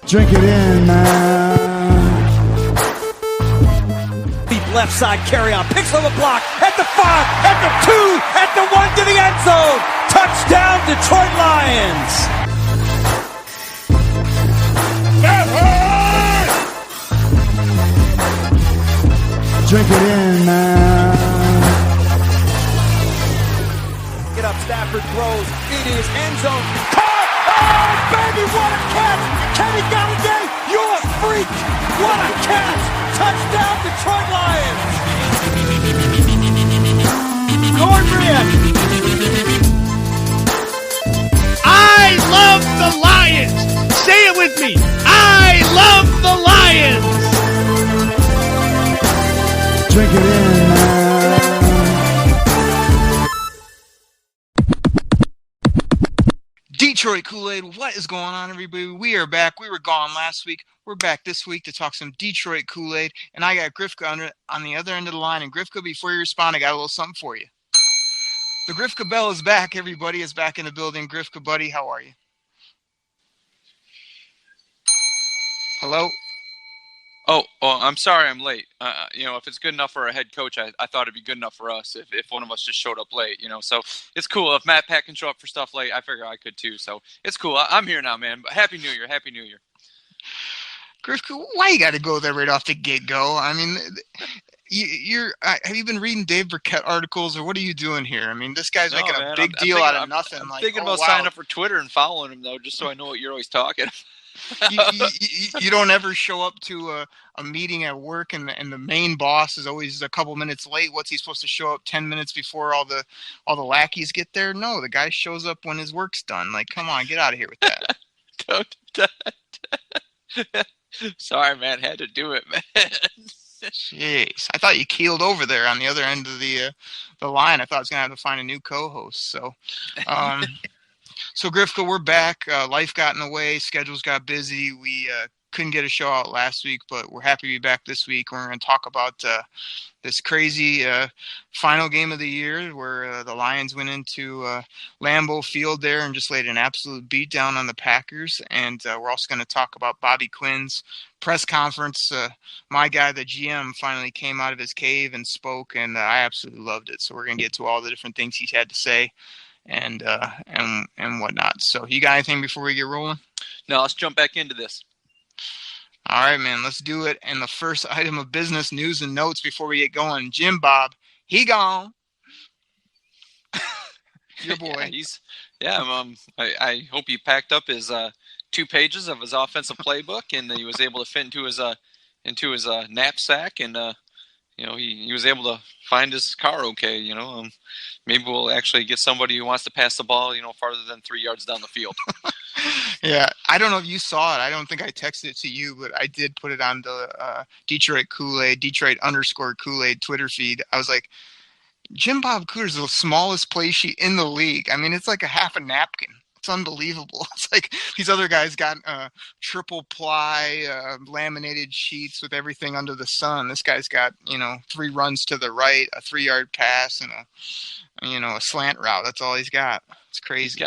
Drink it in, man. Deep left side carry on. Picks on the block. At the 5. At the 2. At the 1 to the end zone. Touchdown, Detroit Lions. Drink it in, man. Get up, Stafford throws. It is end zone. Caught! Oh, baby, what a catch! Kenny Galladay, you're a freak! What a catch! Touchdown, Detroit Lions! Cornbread! I love the Lions! Say it with me! I love the Lions! Drink it in, man. Detroit Kool-Aid, what is going on, everybody? We are back. We were gone last week. We're back this week to talk some Detroit Kool-Aid, and I got Grifka on the other end of the line. And Grifka, before you respond, I got a little something for you. The Grifka Bell is back. Everybody is back in the building. Grifka, buddy, how are you? Hello? Oh, I'm sorry I'm late. If it's good enough for a head coach, I thought it'd be good enough for us if one of us just showed up late, So it's cool. If Matt Pat can show up for stuff late, I figure I could too. So it's cool. I'm here now, man. Happy New Year. Happy New Year. Grifka, why you got to go there right off the get-go? I mean, have you been reading Dave Burkett articles, or what are you doing here? I mean, this guy's making a big deal out of nothing. I'm thinking about signing up for Twitter and following him, though, just so I know what you're always talking about. You don't ever show up to a meeting at work and the main boss is always a couple minutes late. What's he supposed to show up 10 minutes before all the lackeys get there? No, the guy shows up when his work's done. Like, come on, get out of here with that. Sorry, man, had to do it, man. Jeez, I thought you keeled over there on the other end of the line. I thought I was gonna have to find a new co-host. So, So, Grifka, we're back. Life got in the way. Schedules got busy. We couldn't get a show out last week, but we're happy to be back this week. We're going to talk about this crazy final game of the year where the Lions went into Lambeau Field there and just laid an absolute beatdown on the Packers. And we're also going to talk about Bobby Quinn's press conference. My guy, the GM, finally came out of his cave and spoke, and I absolutely loved it. So we're going to get to all the different things he's had to say and whatnot. So you got anything before we get rolling? No, let's jump back into this. All right, man, let's do it. And the first item of business news and notes before we get going, Jim Bob, he gone. Your boy. I hope he packed up his 2 pages of his offensive playbook, and he was able to fit into his knapsack, and he was able to find his car okay. Maybe we'll actually get somebody who wants to pass the ball, farther than 3 yards down the field. Yeah, I don't know if you saw it. I don't think I texted it to you, but I did put it on the Detroit Kool-Aid, Detroit_Kool-Aid Twitter feed. I was like, Jim Bob Cooter's the smallest play sheet in the league. I mean, it's like a half a napkin. It's unbelievable. It's like these other guys got triple ply laminated sheets with everything under the sun. This guy's got 3 runs to the right, a 3-yard pass, and a slant route. That's all he's got. It's crazy.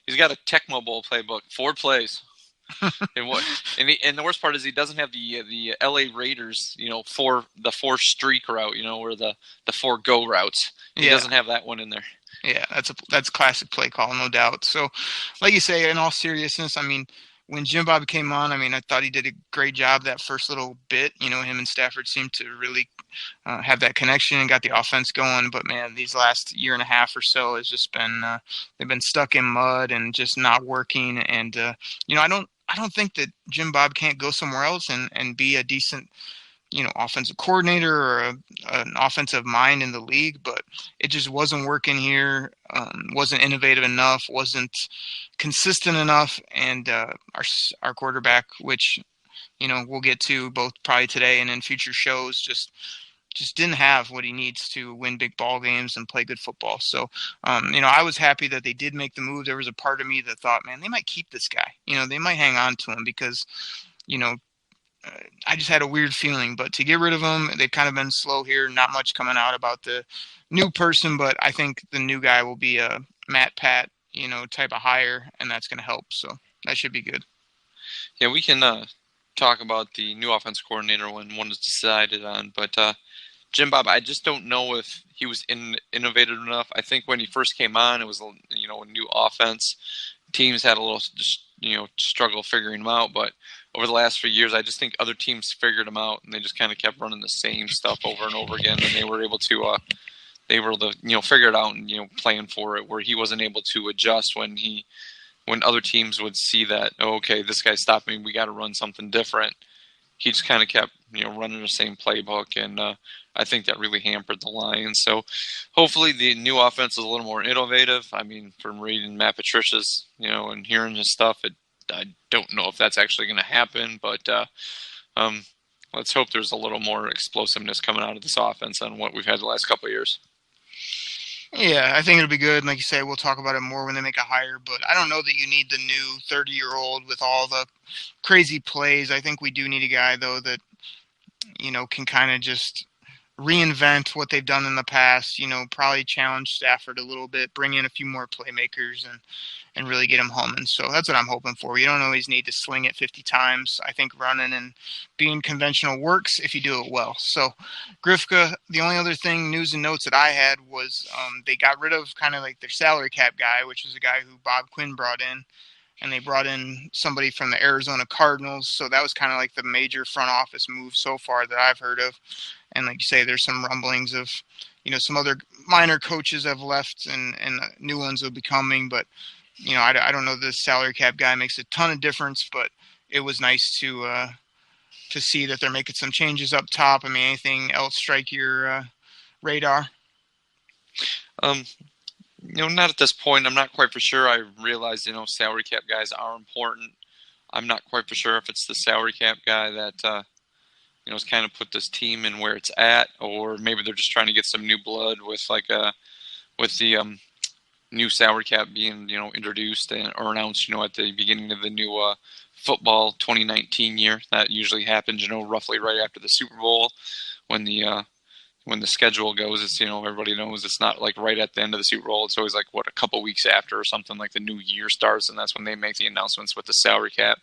He's got a Tecmo Bowl playbook, 4 plays. And the worst part is he doesn't have the LA Raiders, for the 4 streak route, or the 4 go routes. He doesn't have that one in there. Yeah, that's a classic play call, no doubt. So, like you say, in all seriousness, I mean, when Jim Bob came on, I thought he did a great job that first little bit. Him and Stafford seemed to really have that connection and got the offense going. But, man, these last year and a half or so has just been they've been stuck in mud and just not working. And, I don't think that Jim Bob can't go somewhere else and be a decent offensive coordinator or an offensive mind in the league, but it just wasn't working here, wasn't innovative enough, wasn't consistent enough, and our quarterback, which we'll get to both probably today and in future shows, just didn't have what he needs to win big ball games and play good football. So, I was happy that they did make the move. There was a part of me that thought, man, they might keep this guy. They might hang on to him because, I just had a weird feeling, but to get rid of him, they've kind of been slow here. Not much coming out about the new person, but I think the new guy will be a Matt Pat, type of hire, and that's going to help. So that should be good. yeah, we can talk about the new offense coordinator when one is decided on. But Jim Bob, I just don't know if he was innovative enough. I think when he first came on, it was a new offense. Teams had a little struggle figuring him out, but over the last few years, I just think other teams figured him out, and they just kind of kept running the same stuff over and over again, and they were able to figure it out and plan for it, where he wasn't able to adjust when other teams would see that, oh, okay, this guy's stopping, we got to run something different. He just kind of kept running the same playbook, and I think that really hampered the Lions. So hopefully the new offense is a little more innovative. I mean, from reading Matt Patricia's and hearing his stuff, I don't know if that's actually going to happen, but let's hope there's a little more explosiveness coming out of this offense than what we've had the last couple of years. Yeah, I think it'll be good. Like you say, we'll talk about it more when they make a hire, but I don't know that you need the new 30-year-old with all the crazy plays. I think we do need a guy, though, that, can kind of just reinvent what they've done in the past, probably challenge Stafford a little bit, bring in a few more playmakers and really get him humming. So that's what I'm hoping for. You don't always need to sling it 50 times. I think running and being conventional works if you do it well. So Grifka, the only other thing, news and notes that I had was they got rid of kind of like their salary cap guy, which was a guy who Bob Quinn brought in. And they brought in somebody from the Arizona Cardinals. So that was kind of like the major front office move so far that I've heard of. And like you say, there's some rumblings of, some other minor coaches have left and new ones will be coming. But, I don't know the salary cap guy makes a ton of difference, but it was nice to see that they're making some changes up top. I mean, anything else strike your radar? Not at this point. I'm not quite for sure. I realize, salary cap guys are important. I'm not quite for sure if it's the salary cap guy that, has kind of put this team in where it's at, or maybe they're just trying to get some new blood with the new salary cap being, introduced or announced, at the beginning of the new football 2019 year. That usually happens, roughly right after the Super Bowl when the schedule goes. It's, everybody knows it's not like right at the end of the Super Bowl. It's always like, a couple weeks after or something, like the new year starts, and that's when they make the announcements with the salary cap.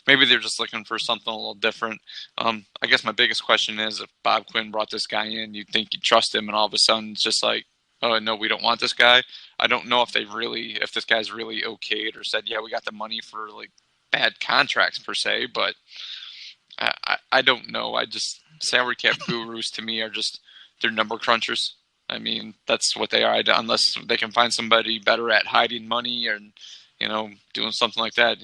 Maybe they're just looking for something a little different. I guess my biggest question is, if Bob Quinn brought this guy in, you'd think you'd trust him, and all of a sudden it's just like, oh, no, we don't want this guy. I don't know if this guy's really okayed or said, yeah, we got the money for like bad contracts per se, but I don't know. Salary cap gurus to me are just, they're number crunchers. I mean, that's what they are. Unless they can find somebody better at hiding money or, doing something like that.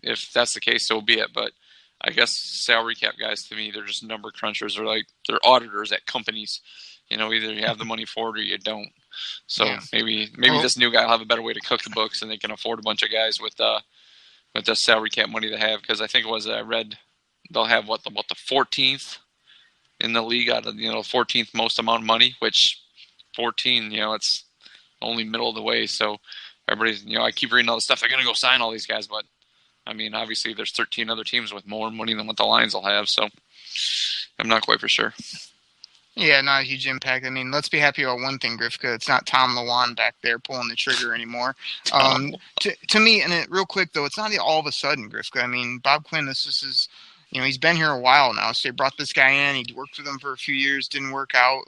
If that's the case, so be it. But I guess salary cap guys, to me, they're just number crunchers. They're auditors at companies. Either you have the money for it or you don't. So yeah. maybe this new guy will have a better way to cook the books, and they can afford a bunch of guys with the salary cap money they have. Because I think it was, I read they'll have the 14th in the league out of 14th most amount of money, which 14, it's only middle of the way. So everybody's, I keep reading all this stuff. They're going to go sign all these guys, but I mean, obviously there's 13 other teams with more money than what the Lions will have. So I'm not quite for sure. Yeah, not a huge impact. I mean, let's be happy about one thing, Grifka. It's not Tom LeWan back there pulling the trigger anymore. To me, and real quick though, it's not all of a sudden, Grifka. I mean, Bob Quinn, this is he's been here a while now. So they brought this guy in. He worked with him for a few years, didn't work out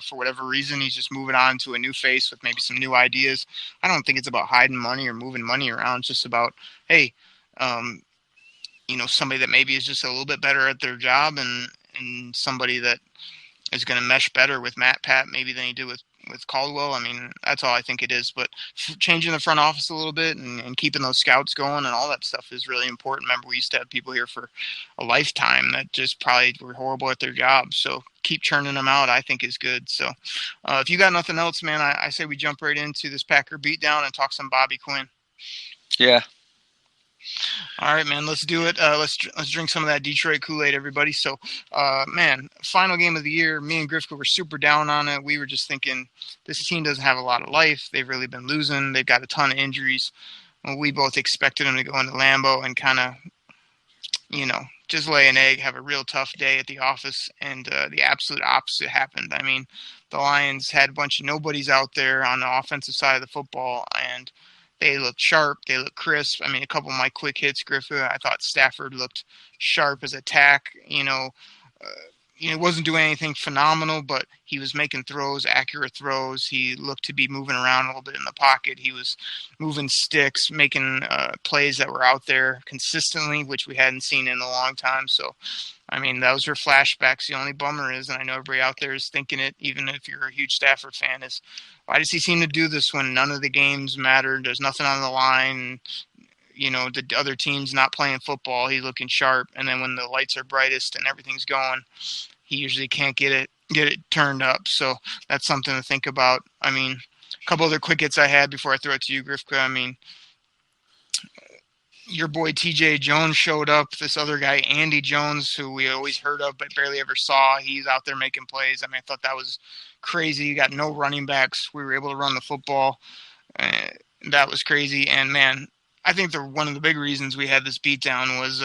for whatever reason. He's just moving on to a new face with maybe some new ideas. I don't think it's about hiding money or moving money around. It's just about, hey, somebody that maybe is just a little bit better at their job and somebody that is going to mesh better with Matt Pat maybe than he did with Caldwell. I mean, that's all I think it is. But changing the front office a little bit and keeping those scouts going and all that stuff is really important. Remember, we used to have people here for a lifetime that just probably were horrible at their job. So keep churning them out, I think, is good. So if you got nothing else, man, I say we jump right into this Packer beatdown and talk some Bobby Quinn. Yeah. All right, man, let's do it. Let's drink some of that Detroit Kool-Aid, everybody. So, man, final game of the year, me and Grifka were super down on it. We were just thinking this team doesn't have a lot of life. They've really been losing. They've got a ton of injuries. Well, we both expected them to go into Lambeau and kind of, just lay an egg, have a real tough day at the office, and the absolute opposite happened. I mean, the Lions had a bunch of nobodies out there on the offensive side of the football, and They looked sharp. They looked crisp. I mean, a couple of my quick hits, Griffith, I thought Stafford looked sharp as attack. He wasn't doing anything phenomenal, but he was making throws, accurate throws. He looked to be moving around a little bit in the pocket. He was moving sticks, making plays that were out there consistently, which we hadn't seen in a long time. So, I mean, those are flashbacks. The only bummer is, and I know everybody out there is thinking it, even if you're a huge Stafford fan, is why does he seem to do this when none of the games mattered? There's nothing on the line. The other team's not playing football. He's looking sharp. And then when the lights are brightest and everything's going, he usually can't get it turned up. So that's something to think about. I mean, a couple other quick hits I had before I throw it to you, Grifka. I mean, your boy TJ Jones showed up. This other guy, Andy Jones, who we always heard of but barely ever saw, he's out there making plays. I mean, I thought that was crazy. You got no running backs. We were able to run the football. That was crazy. And, man, I think one of the big reasons we had this beatdown was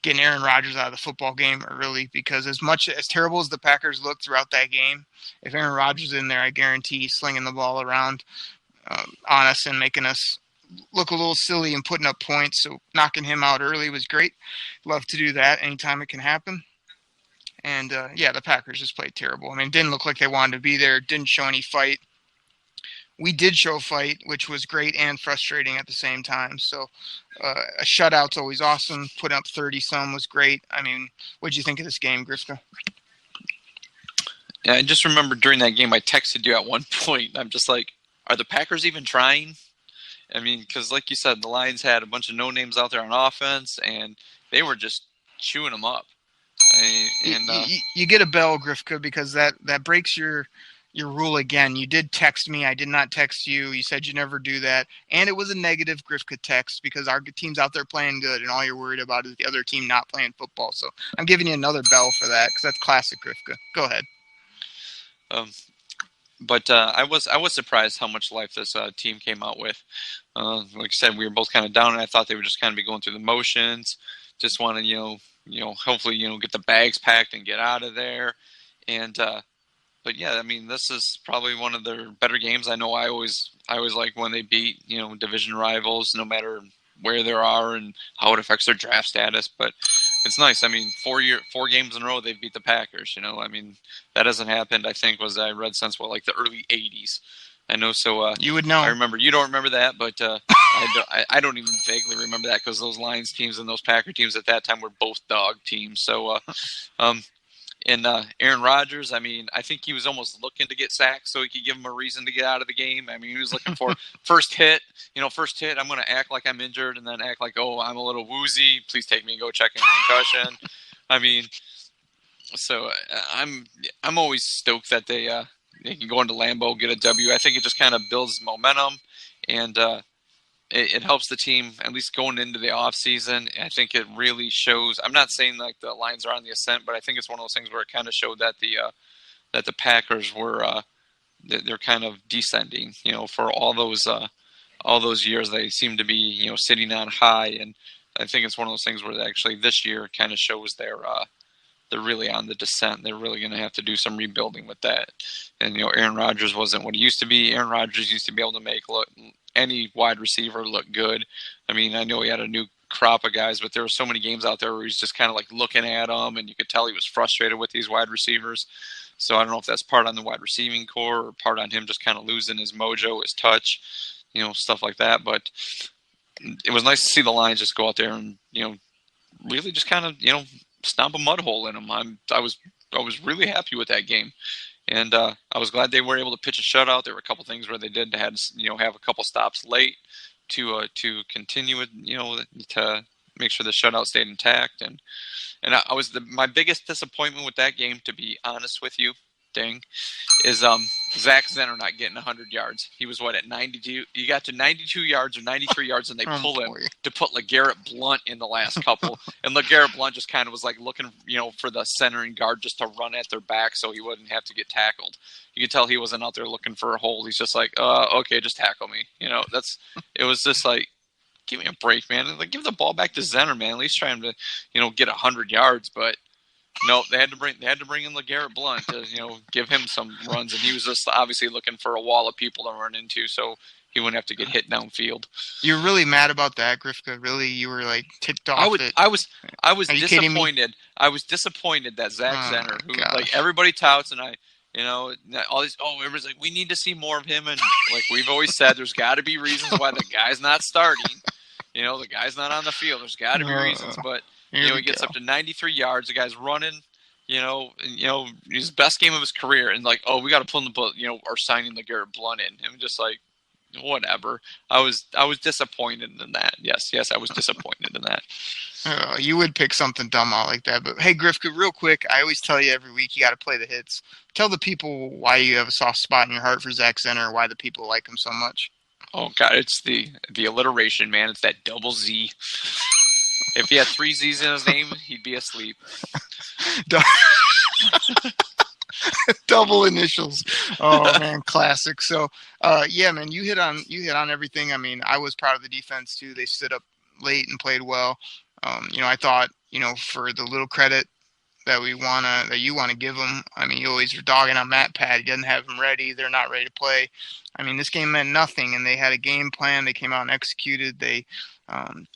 getting Aaron Rodgers out of the football game early, because as terrible as the Packers looked throughout that game, if Aaron Rodgers is in there, I guarantee he's slinging the ball around on us and making us look a little silly and putting up points. So knocking him out early was great. Love to do that anytime it can happen. And, the Packers just played terrible. I mean, it didn't look like they wanted to be there. Didn't show any fight. We did show fight, which was great and frustrating at the same time. So a shutout's always awesome. Putting up 30-some was great. I mean, what did you think of this game, Grifka? Yeah, I just remember during that game I texted you at one point. I'm just like, are the Packers even trying? I mean, because like you said, the Lions had a bunch of no-names out there on offense, and they were just chewing them up. You get a bell, Grifka, because that breaks your rule again. You did text me. I did not text you. You said you never do that. And it was a negative Grifka text because our team's out there playing good, and all you're worried about is the other team not playing football. So I'm giving you another bell for that because that's classic Grifka. Go ahead. But I was surprised how much life this team came out with. Like I said, we were both kind of down, and I thought they would just kind of be going through the motions. Just want to, hopefully, get the bags packed and get out of there. And but yeah, I mean, this is probably one of their better games. I know I always like when they beat, division rivals, no matter where they are and how it affects their draft status. But it's nice. I mean, 4 games in a row they beat the Packers. I mean, that hasn't happened, I think, I read since like the early 80s. I know, so you would know. I remember. You don't remember that, but I don't even vaguely remember that because those Lions teams and those Packer teams at that time were both dog teams. So, and Aaron Rodgers, I mean, I think he was almost looking to get sacked so he could give him a reason to get out of the game. I mean, he was looking for first hit. I'm going to act like I'm injured and then act like, oh, I'm a little woozy. Please take me and go check in concussion. I mean, so I'm always stoked that they can go into Lambeau, get a W. I think it just kind of builds momentum, and it helps the team, at least going into the offseason. I think it really shows. I'm not saying like the Lions are on the ascent, but I think it's one of those things where it kind of showed that the Packers were they're kind of descending. For all those years they seem to be sitting on high, and I think it's one of those things where actually this year kind of shows they're really on the descent. They're really going to have to do some rebuilding with that. And, Aaron Rodgers wasn't what he used to be. Aaron Rodgers used to be able to make any wide receiver look good. I mean, I know he had a new crop of guys, but there were so many games out there where he was just kind of like looking at them, and you could tell he was frustrated with these wide receivers. So I don't know if that's part on the wide receiving core or part on him just kind of losing his mojo, his touch, stuff like that. But it was nice to see the Lions just go out there and, really just kind of, stomp a mud hole in them. I was really happy with that game, and I was glad they were able to pitch a shutout. There were a couple things where they did have a couple stops late to continue it, to make sure the shutout stayed intact. And my biggest disappointment with that game, to be honest with you, is Zach Zenner not getting 100 yards. He was at 92. He got to 92 yards or 93 yards, and they pull him to put LeGarrette Blount in the last couple. And LeGarrette Blount just kind of was like looking, for the center and guard just to run at their back so he wouldn't have to get tackled. You could tell he wasn't out there looking for a hole. He's just like, okay, just tackle me. It was just like, give me a break, man. Like, give the ball back to Zenner, man. At least try him to, get 100 yards, but. No, they had to bring in LeGarrette Blount to give him some runs, and he was just obviously looking for a wall of people to run into. So he wouldn't have to get hit downfield. You're really mad about that, Grifka. Really, you were like ticked off. I was Are you kidding me? disappointed. I was disappointed that Zach Oh, Zenner, who gosh. like everybody touts, and all these. Oh, everybody's like, we need to see more of him, and like we've always said, there's got to be reasons why the guy's not starting. The guy's not on the field. There's got to be reasons, but he gets up to 93 yards. The guy's running. His best game of his career, and like, oh, we got to pull him the, or signing LeGarrette Blount in. I'm just like, whatever. I was disappointed in that. Yes, I was disappointed in that. You would pick something dumb out like that. But hey, Grifka, real quick, I always tell you every week you got to play the hits. Tell the people why you have a soft spot in your heart for Zach Zenner, why the people like him so much. Oh God, it's the alliteration, man. It's that double Z. If he had 3 Z's in his name, he'd be asleep. Double initials. Oh man, classic. So, yeah, man, you hit on everything. I mean, I was proud of the defense too. They stood up late and played well. I thought, for the little credit that you wanna give them. I mean, you always are dogging on Matt Pat. He doesn't have them ready. They're not ready to play. I mean, this game meant nothing, and they had a game plan. They came out and executed. They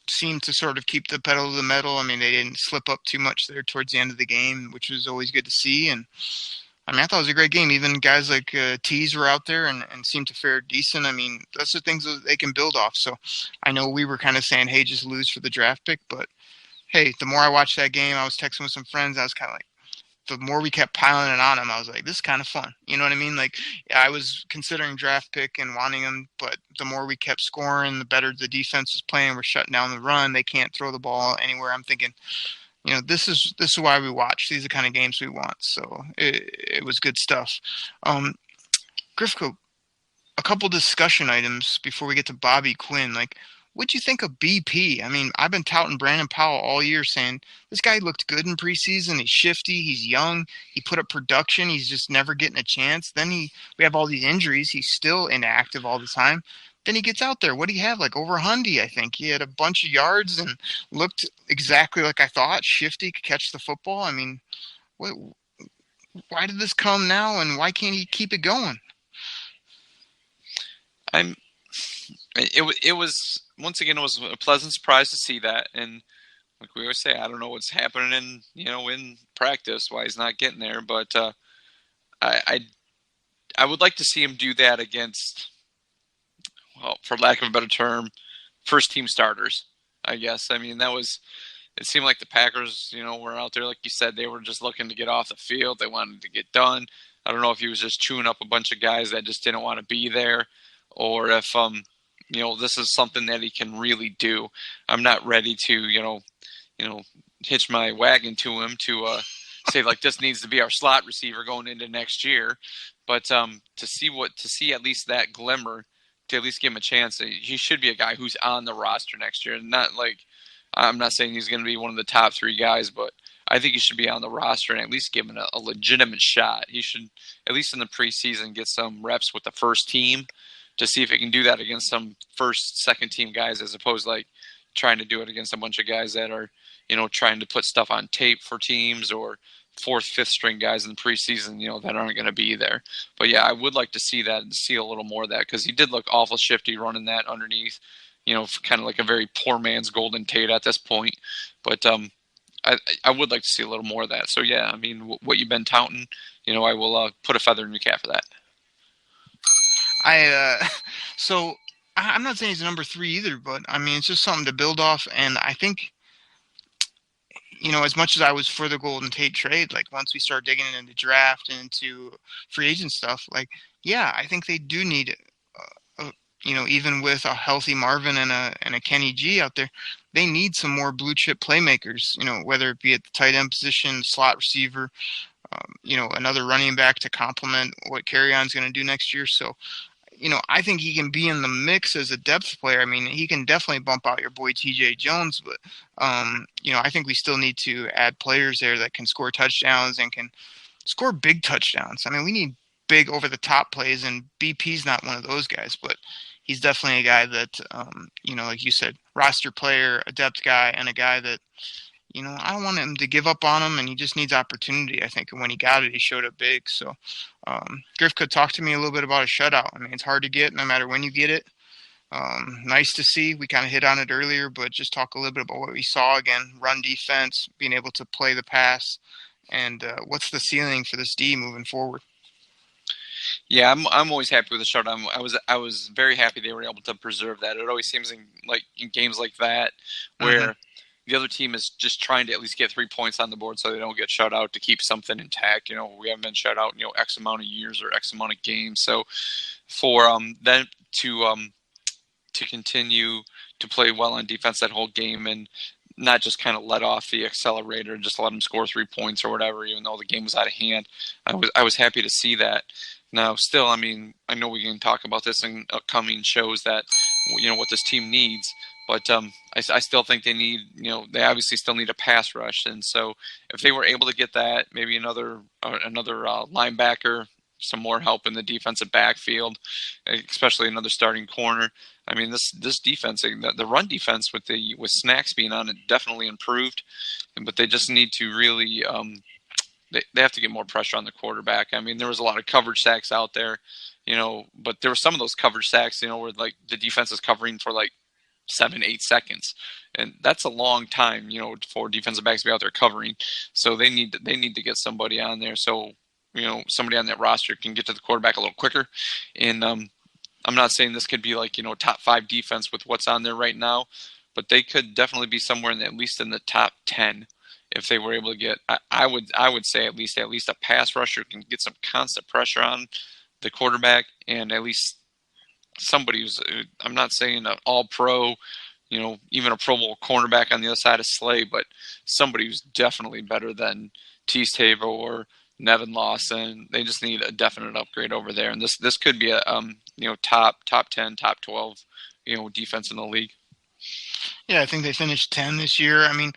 seemed to sort of keep the pedal to the metal. I mean, they didn't slip up too much there towards the end of the game, which was always good to see. And I mean, I thought it was a great game. Even guys like Tees were out there and seemed to fare decent. I mean, that's the things that they can build off. So I know we were kind of saying, hey, just lose for the draft pick. But, hey, the more I watched that game, I was texting with some friends. I was kind of like, the more we kept piling it on him, I was like, this is kind of fun. You know what I mean? Like, I was considering draft pick and wanting him, but the more we kept scoring, the better the defense was playing. We're shutting down the run. They can't throw the ball anywhere. I'm thinking, this is why we watch. These are the kind of games we want. So it was good stuff. Grifko, a couple discussion items before we get to Bobby Quinn. Like, what'd you think of BP? I mean, I've been touting Brandon Powell all year saying this guy looked good in preseason. He's shifty. He's young. He put up production. He's just never getting a chance. Then we have all these injuries. He's still inactive all the time. Then he gets out there. What did he have? Like over 100, I think. He had a bunch of yards and looked exactly like I thought. Shifty, could catch the football. I mean, why did this come now, and why can't he keep it going? It was once again, it was a pleasant surprise to see that, and like we always say, I don't know what's happening in practice, why he's not getting there, but I would like to see him do that against, well, for lack of a better term, first team starters, I guess. I mean, it seemed like the Packers, were out there, like you said, they were just looking to get off the field. They wanted to get done. I don't know if he was just chewing up a bunch of guys that just didn't want to be there, or if this is something that he can really do. I'm not ready to, hitch my wagon to him to say like this needs to be our slot receiver going into next year. But to see at least that glimmer, to at least give him a chance, he should be a guy who's on the roster next year. Not like, I'm not saying he's going to be one of the top 3 guys, but I think he should be on the roster and at least given a legitimate shot. He should, at least in the preseason, get some reps with the first team to see if he can do that against some first, second team guys, as opposed to like trying to do it against a bunch of guys that are, trying to put stuff on tape for teams, or 4th, 5th string guys in the preseason, that aren't going to be there. But yeah, I would like to see that and see a little more of that, because he did look awful shifty running that underneath, kind of like a very poor man's Golden Tate at this point. But I would like to see a little more of that. So yeah, I mean, what you've been touting, I will put a feather in your cap for that. So I'm not saying he's number 3 either, but I mean, it's just something to build off. And I think, as much as I was for the Golden Tate trade, like once we start digging into draft and into free agent stuff, like, yeah, I think they do need, even with a healthy Marvin and a Kenny G out there, they need some more blue chip playmakers, whether it be at the tight end position, slot receiver, another running back to complement what Carrion's going to do next year. So, I think he can be in the mix as a depth player. I mean, he can definitely bump out your boy TJ Jones, but, I think we still need to add players there that can score touchdowns and can score big touchdowns. I mean, we need big over-the-top plays, and BP's not one of those guys, but he's definitely a guy that, like you said, roster player, a depth guy, and a guy that, I don't want him to give up on him, and he just needs opportunity, I think. And when he got it, he showed up big. So Griff could talk to me a little bit about a shutout. I mean, it's hard to get no matter when you get it. Nice to see. We kind of hit on it earlier, but just talk a little bit about what we saw again. Run defense, being able to play the pass, and what's the ceiling for this D moving forward? Yeah, I'm always happy with the shutdown. I was very happy they were able to preserve that. It always seems in games like that where the other team is just trying to at least get 3 points on the board so they don't get shut out to keep something intact. We haven't been shut out, X amount of years or X amount of games. So for them to continue to play well on defense that whole game and not just kind of let off the accelerator and just let them score 3 points or whatever, even though the game was out of hand. I was happy to see that. Now, still, I mean, I know we can talk about this in upcoming shows that, what this team needs, but I still think they need, they obviously still need a pass rush. And so if they were able to get that, maybe another linebacker, some more help in the defensive backfield, especially another starting corner. I mean, this defense, the run defense with Snacks being on it definitely improved, but they just need to really they have to get more pressure on the quarterback. I mean, there was a lot of coverage sacks out there, but there were some of those coverage sacks, where like the defense is covering for like 7-8 seconds, and that's a long time, for defensive backs to be out there covering. So they need to get somebody on there. So somebody on that roster can get to the quarterback a little quicker. And I'm not saying this could be like, top 5 defense with what's on there right now, but they could definitely be somewhere at least in the top 10 if they were able to get. I would say at least a pass rusher can get some constant pressure on the quarterback, and at least somebody who's, I'm not saying an all-pro, even a Pro Bowl cornerback on the other side of Slay, but somebody who's definitely better than Tease Tabor or Nevin Lawson. They just need a definite upgrade over there, and this could be a top 10, top 12 defense in the league. Yeah, I think they finished 10 this year. I mean,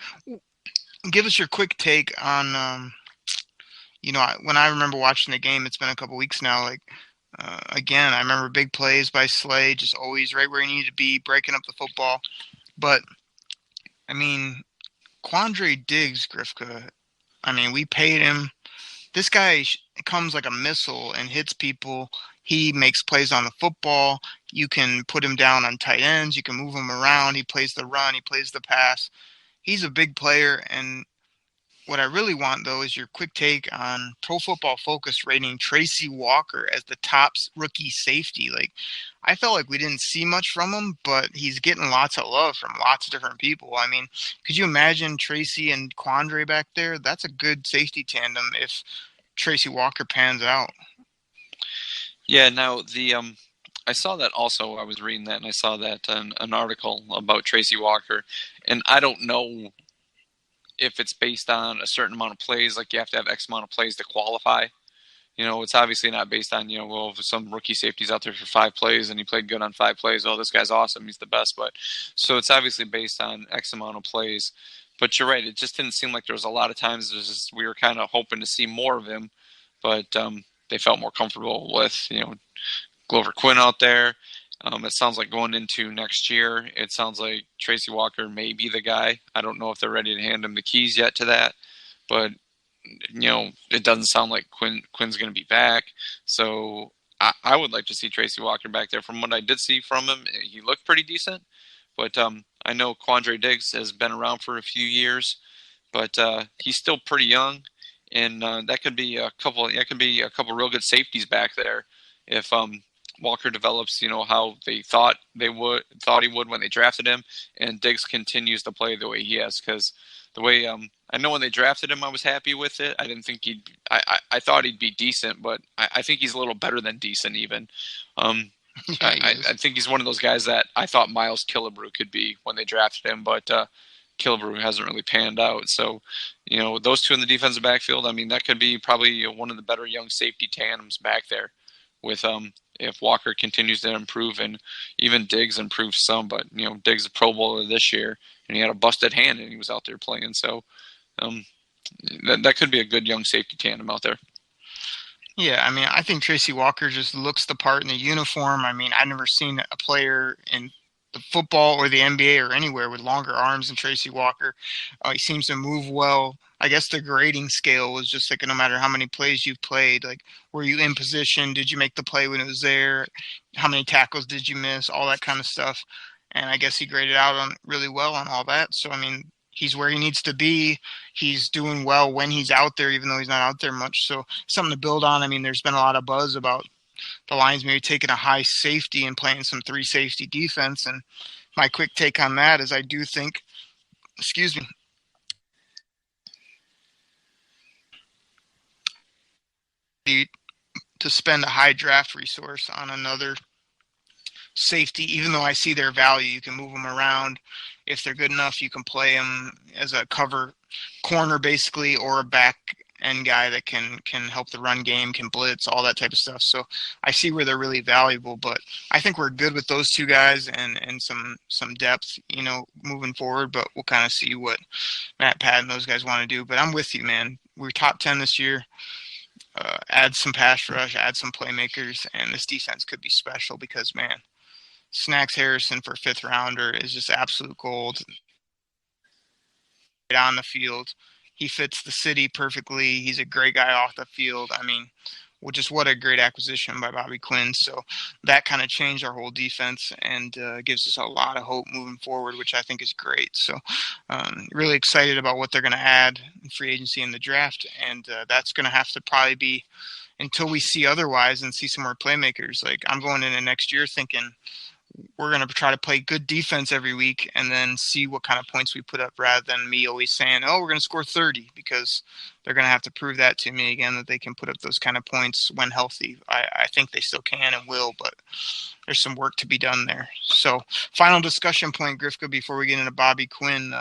give us your quick take on when I remember watching the game. It's been a couple weeks now. Like again, I remember big plays by Slay, just always right where he needed to be, breaking up the football. But I mean, Quandre Diggs, Grifka. I mean, we paid him. This guy comes like a missile and hits people. He makes plays on the football. You can put him down on tight ends. You can move him around. He plays the run. He plays the pass. He's a big player. And what I really want, though, is your quick take on Pro Football Focus rating Tracy Walker as the top rookie safety. Like, I felt like we didn't see much from him, but he's getting lots of love from lots of different people. I mean, could you imagine Tracy and Quandre back there? That's a good safety tandem if Tracy Walker pans out. Yeah, now I saw that also. I was reading that, and I saw that an article about Tracy Walker, and I don't know if it's based on a certain amount of plays, like you have to have X amount of plays to qualify. It's obviously not based on, well, if some rookie safety's out there for 5 plays and he played good on 5 plays, oh, this guy's awesome, he's the best. But so it's obviously based on X amount of plays. But you're right, it just didn't seem like there was a lot of times we were kind of hoping to see more of him, but they felt more comfortable with, Glover Quinn out there. It sounds like going into next year, it sounds like Tracy Walker may be the guy. I don't know if they're ready to hand him the keys yet to that, but it doesn't sound like Quinn's going to be back. So I would like to see Tracy Walker back there. From what I did see from him, he looked pretty decent. But I know Quandre Diggs has been around for a few years, but he's still pretty young, and that could be a couple real good safeties back there if Walker develops, how they thought he would when they drafted him, and Diggs continues to play the way he has. Because the way I know when they drafted him, I was happy with it. I didn't think I thought he'd be decent, but I think he's a little better than decent even. I think he's one of those guys that I thought Miles Killebrew could be when they drafted him, but Killebrew hasn't really panned out. So, those two in the defensive backfield, I mean, that could be probably one of the better young safety tandems back there with if Walker continues to improve, and even Diggs improves some. But Diggs is a Pro Bowler this year, and he had a busted hand, and he was out there playing. So that could be a good young safety tandem out there. Yeah, I mean, I think Tracy Walker just looks the part in the uniform. I mean, I've never seen a player in the football or the NBA or anywhere with longer arms than Tracy Walker. He seems to move well. I guess the grading scale was just like no matter how many plays you've played, like were you in position? Did you make the play when it was there? How many tackles did you miss? All that kind of stuff. And I guess he graded out on really well on all that. So, I mean, he's where he needs to be. He's doing well when he's out there, even though he's not out there much. So something to build on. I mean, there's been a lot of buzz about the Lions maybe taking a high safety and playing some 3 safety defense. And my quick take on that is I do think, to spend a high draft resource on another safety, even though I see their value. You can move them around. If they're good enough, you can play them as a cover corner basically, or a back end guy that can help the run game, can blitz, all that type of stuff. So I see where they're really valuable, but I think we're good with those 2 guys and some depth, moving forward, but we'll kind of see what Matt, Pat, and those guys want to do. But I'm with you, man. We're top 10 this year. Add some pass rush, add some playmakers, and this defense could be special because, man, Snacks Harrison for 5th rounder is just absolute gold. On the field, he fits the city perfectly. He's a great guy off the field. I mean, what a great acquisition by Bobby Quinn. So that kind of changed our whole defense and gives us a lot of hope moving forward, which I think is great. So really excited about what they're going to add in free agency in the draft, and that's going to have to probably be until we see otherwise and see some more playmakers. Like, I'm going into next year thinking we're going to try to play good defense every week and then see what kind of points we put up, rather than me always saying, oh, we're going to score 30, because they're going to have to prove that to me again, that they can put up those kind of points when healthy. I think they still can and will, but there's some work to be done there. So final discussion point, Grifka, before we get into Bobby Quinn,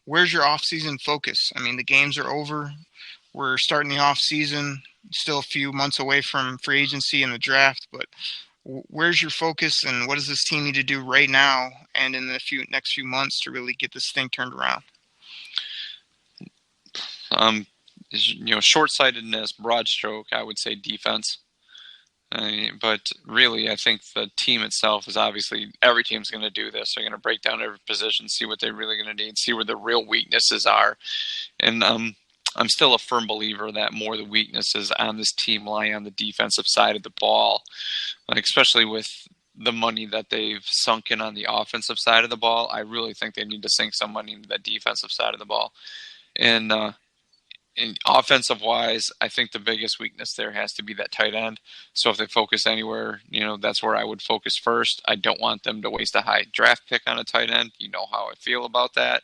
where's your offseason focus? I mean, the games are over. We're starting the offseason, still a few months away from free agency and the draft, but where's your focus, and what does this team need to do right now and in the next few months to really get this thing turned around? Short-sightedness, broad stroke, I would say defense. But really, I think the team itself is obviously, every team's going to do this. They're going to break down every position, see what they're really going to need, see where the real weaknesses are. And I'm still a firm believer that more of the weaknesses on this team lie on the defensive side of the ball, especially with the money that they've sunk in on the offensive side of the ball. I really think they need to sink some money into the defensive side of the ball. And offensive wise, I think the biggest weakness there has to be that tight end. So if they focus anywhere, that's where I would focus first. I don't want them to waste a high draft pick on a tight end. You know how I feel about that.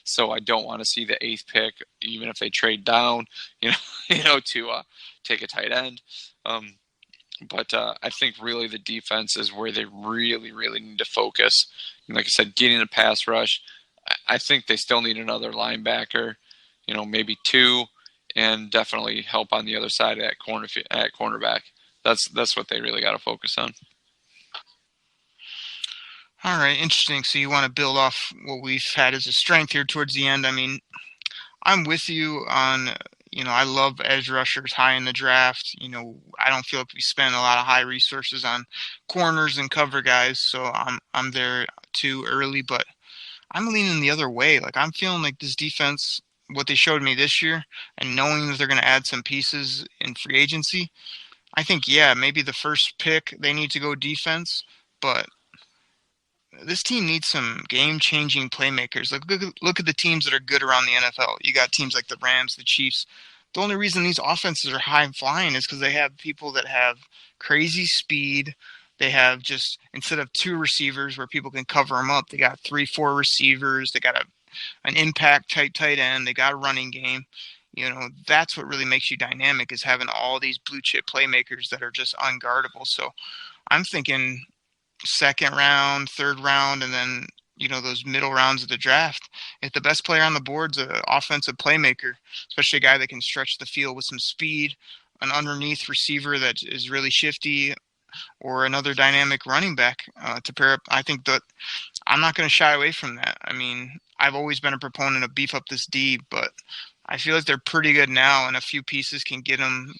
So I don't want to see the 8th pick, even if they trade down, to take a tight end. But I think really the defense is where they really, really need to focus. And like I said, getting a pass rush, I think they still need another linebacker, maybe 2, and definitely help on the other side at cornerback. That's what they really got to focus on. All right, interesting. So you want to build off what we've had as a strength here towards the end. I mean, I'm with you on, I love edge rushers high in the draft. I don't feel like we spend a lot of high resources on corners and cover guys, so I'm there too early, but I'm leaning the other way. Like, I'm feeling like this defense, what they showed me this year, and knowing that they're going to add some pieces in free agency, I think, yeah, maybe the first pick they need to go defense, but this team needs some game-changing playmakers. Look at the teams that are good around the NFL. You got teams like the Rams, the Chiefs. The only reason these offenses are high-flying is because they have people that have crazy speed. They have just, instead of 2 receivers where people can cover them up, they got 3, 4 receivers. They got an impact-type tight end. They got a running game. That's what really makes you dynamic, is having all these blue-chip playmakers that are just unguardable. So I'm thinking 2nd round, 3rd round, and then, those middle rounds of the draft. If the best player on the board's an offensive playmaker, especially a guy that can stretch the field with some speed, an underneath receiver that is really shifty, or another dynamic running back to pair up, I think that I'm not going to shy away from that. I mean, I've always been a proponent of beef up this D, but I feel like they're pretty good now, and a few pieces can get them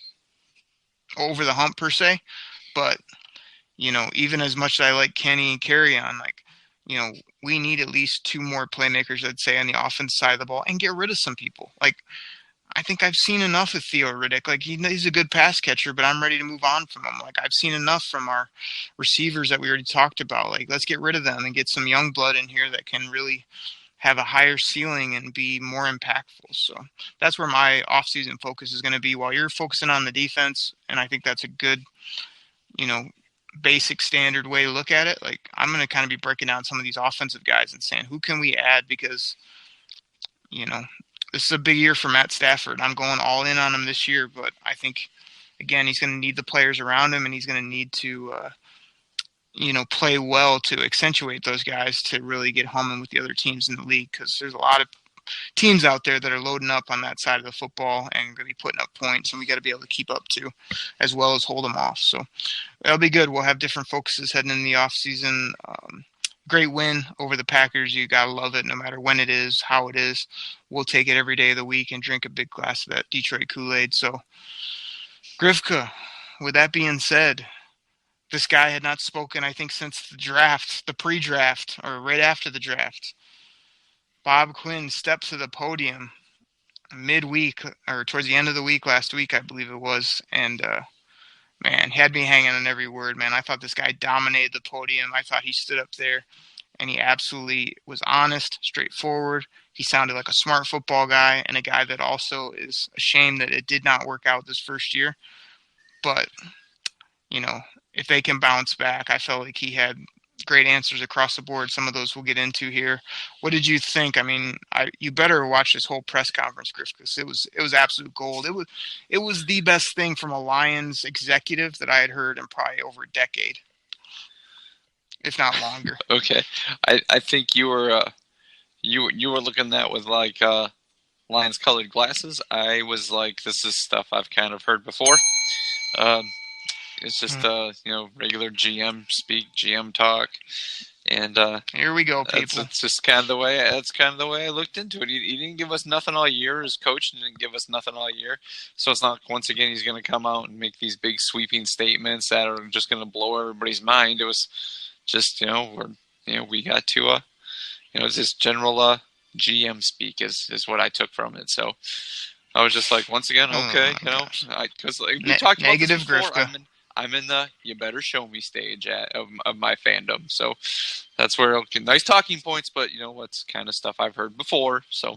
over the hump per se. But even as much as I like Kenny and Carry on, like, we need at least 2 more playmakers, I'd say, on the offense side of the ball and get rid of some people. Like, I think I've seen enough of Theo Riddick. Like, he's a good pass catcher, but I'm ready to move on from him. Like, I've seen enough from our receivers that we already talked about. Like, let's get rid of them and get some young blood in here that can really have a higher ceiling and be more impactful. So that's where my offseason focus is going to be while you're focusing on the defense. And I think that's a good, basic standard way to look at it. Like, I'm going to kind of be breaking down some of these offensive guys and saying, who can we add? Because, this is a big year for Matt Stafford. I'm going all in on him this year, but I think, again, he's going to need the players around him, and he's going to need to, play well to accentuate those guys to really get humming with the other teams in the league, because there's a lot of teams out there that are loading up on that side of the football and going to be putting up points, and we got to be able to keep up to, as well as hold them off. So that'll be good. We'll have different focuses heading in the offseason. Great win over the Packers. You got to love it no matter when it is, how it is. We'll take it every day of the week and drink a big glass of that Detroit Kool-Aid. So, Grifka, with that being said, this guy had not spoken, I think, since the draft, the pre-draft, or right after the draft. Bob Quinn stepped to the podium midweek, or towards the end of the week last week, I believe it was, and man, had me hanging on every word, man. I thought this guy dominated the podium. I thought he stood up there, and he absolutely was honest, straightforward. He sounded like a smart football guy, and a guy that also is ashamed that it did not work out this first year. But, if they can bounce back, I felt like he had great answers across the board. Some of those we'll get into here. What did you think? I mean, you better watch this whole press conference, Griff, because it was absolute gold. It was the best thing from a Lions executive that I had heard in probably over a decade, if not longer. Okay, I think you were looking at that with like Lions colored glasses. I was like, this is stuff I've kind of heard before. It's just regular GM speak, GM talk, and here we go, people. That's just kind of the way. That's kind of the way I looked into it. He didn't give us nothing all year. His coach didn't give us nothing all year. So it's not once again he's going to come out and make these big sweeping statements that are just going to blow everybody's mind. It was just we got to it's just general GM speak is what I took from it. So I was just like, once again, okay, because we talked about negative this before. Grifka. I'm in the you better show me stage of my fandom. So that's where nice talking points, but what's kind of stuff I've heard before. So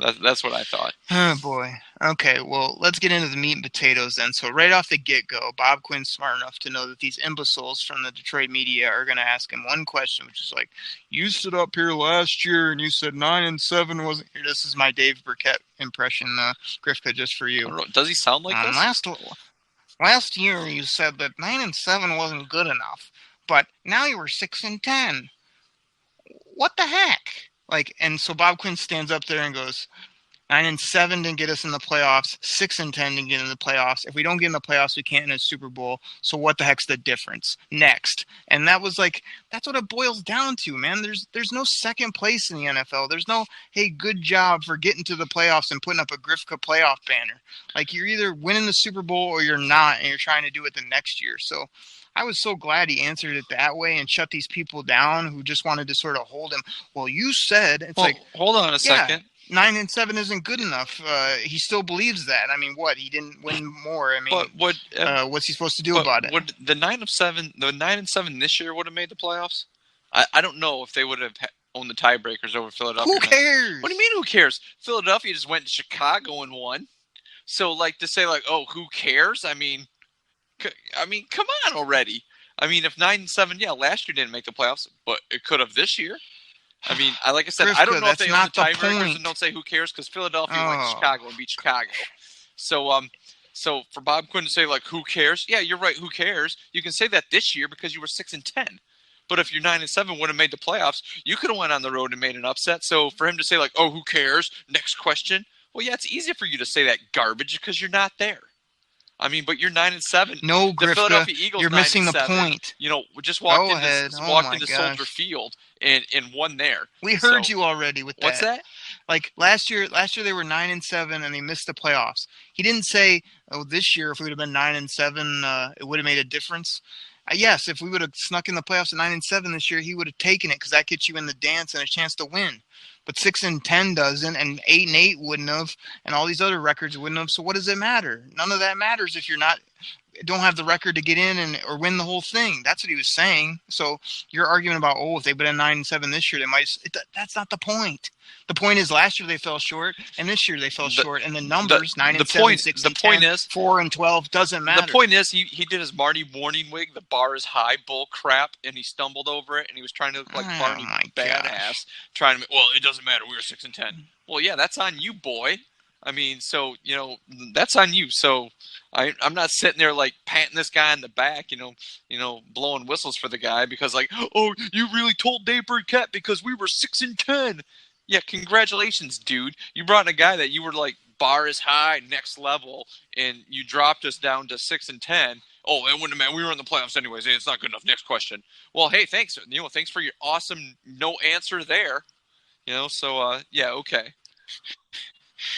that's what I thought. Oh boy. Okay, well, let's get into the meat and potatoes then. So right off the get-go, Bob Quinn's smart enough to know that these imbeciles from the Detroit media are going to ask him one question, which is like, you stood up here last year and you said 9-7 wasn't here. This is my Dave Burkett impression, Grifka, just for you. Does he sound like this? Last year you said that 9-7 wasn't good enough, but now you were 6-10. What the heck? And so Bob Quinn stands up there and goes, 9-7 didn't get us in the playoffs. 6-10 didn't get in the playoffs. If we don't get in the playoffs, we can't in a Super Bowl. So what the heck's the difference? Next. And that was that's what it boils down to, man. There's no second place in the NFL. There's no, hey, good job for getting to the playoffs and putting up a Grifka playoff banner. You're either winning the Super Bowl or you're not, and you're trying to do it the next year. So I was so glad he answered it that way and shut these people down who just wanted to sort of hold him. Well, you said hold on a second. 9-7 isn't good enough. He still believes that. I mean, what? He didn't win more. I mean, what's he supposed to do about it? Would the 9-7 this year would have made the playoffs? I don't know if they would have owned the tiebreakers over Philadelphia. Who cares? What do you mean? Who cares? Philadelphia just went to Chicago and won. So to say oh, who cares? I mean, come on already. I mean, if 9-7, last year didn't make the playoffs, but it could have this year. I mean, like I said, Grifka, I don't know if they own the tiebreakers and don't say who cares because Philadelphia went to Chicago and beat Chicago. So, so for Bob Quinn to say who cares? Yeah, you're right. Who cares? You can say that this year because you were 6-10. But if you're 9-7 would have made the playoffs, you could have went on the road and made an upset. So for him to say oh, who cares? Next question. Well, yeah, it's easy for you to say that garbage because you're not there. I mean, but you're 9-7. No, the Grifka, Philadelphia Eagles, you're missing the point. We just walked into Soldier Field and won there. We heard you already with that. What's that? Last year they were 9-7 and they missed the playoffs. He didn't say, "Oh, this year if we would have been 9-7, it would have made a difference." Yes, if we would have snuck in the playoffs at 9-7 this year, he would have taken it because that gets you in the dance and a chance to win. But 6-10 doesn't, and 8-8 wouldn't have, and all these other records wouldn't have. So what does it matter? None of that matters if you're not don't have the record to get in or win the whole thing. That's what he was saying. So you're arguing about if they've been at 9-7 this year, they might. That's not the point. The point is last year they fell short, and this year they fell short. And the numbers 9-7, 6-10, 4-12 doesn't matter. The point is he did his Marty Warning wig, the bar is high bull crap, and he stumbled over it, and he was trying to look like Barney badass, trying to. Well, it doesn't matter. We were 6-10. Well, yeah, that's on you, boy. I mean, so, that's on you. So I'm not sitting there like patting this guy on the back, blowing whistles for the guy because oh, you really told Dave Burkett because we were 6-10. Yeah, congratulations, dude. You brought in a guy that you were like bar is high, next level, and you dropped us down to 6-10. Oh, it wouldn't matter. We were in the playoffs anyways. Hey, it's not good enough. Next question. Well, hey, thanks. Thanks for your awesome no answer there. So yeah, okay.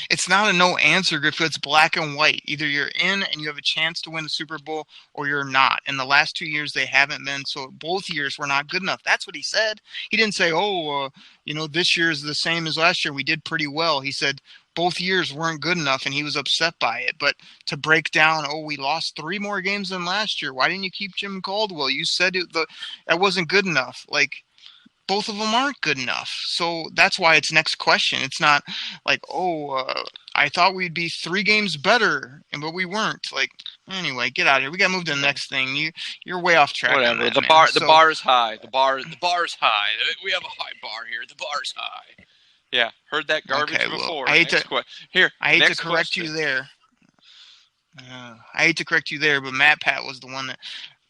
It's not a no answer, Griffith. It's black and white. Either you're in and you have a chance to win the Super Bowl or you're not. In the last 2 years, they haven't been. So both years were not good enough. That's what he said. He didn't say, this year is the same as last year. We did pretty well. He said both years weren't good enough, and he was upset by it. But to break down, we lost 3 more games than last year. Why didn't you keep Jim Caldwell? You said that wasn't good enough. Both of them aren't good enough. So that's why it's next question. It's not like, I thought we'd be 3 games better, but we weren't. Anyway, get out of here. We got to move to the next thing. You're way off track. Whatever. The bar is high. The bar is high. We have a high bar here. The bar is high. Yeah, heard that garbage before. I hate to correct you there. But Matt Pat was the one that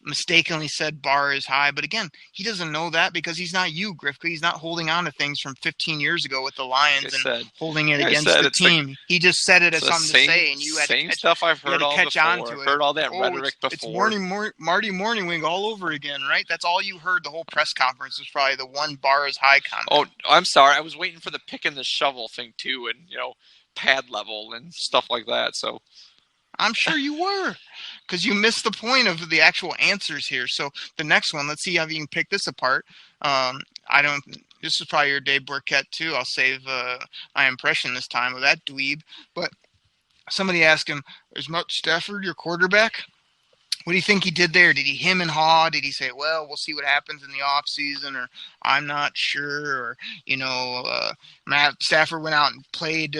mistakenly said bar is high, but again, he doesn't know that because he's not you, Grifka. He's not holding on to things from 15 years ago with the Lions holding it against the team. He just said it as something to say, and you had to catch, stuff I've heard all catch before. on to it. Heard all that rhetoric before. It's Marty Morningwing all over again, right? That's all you heard. The whole press conference was probably the one bar is high comment. Oh, I'm sorry. I was waiting for the pick and the shovel thing too, and pad level and stuff like that. So I'm sure you were. Because you missed the point of the actual answers here. So the next one, let's see how you can pick this apart. This is probably your Dave Burkett too. I'll save my impression this time of that dweeb. But somebody asked him, is Matt Stafford your quarterback? What do you think he did there? Did he hem and haw? Did he say, well, we'll see what happens in the offseason, or I'm not sure, or, Matt Stafford went out and played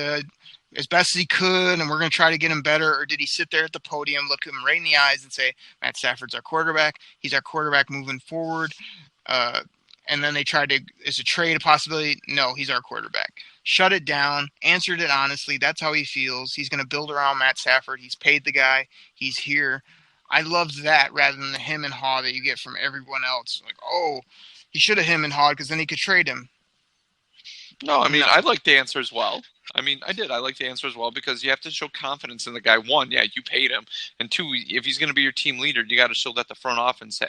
as best as he could, and we're going to try to get him better? Or did he sit there at the podium, look him right in the eyes and say, Matt Stafford's our quarterback. He's our quarterback moving forward. And then they tried to, is a trade a possibility? No, he's our quarterback. Shut it down, answered it honestly. That's how he feels. He's going to build around Matt Stafford. He's paid the guy. He's here. I loved that rather than the hem and haw that you get from everyone else. He should have hem and hawed because then he could trade him. No, I like the answer as well. I did. I like the answer as well because you have to show confidence in the guy. 1, yeah, you paid him, and 2, if he's going to be your team leader, you got to show that the front office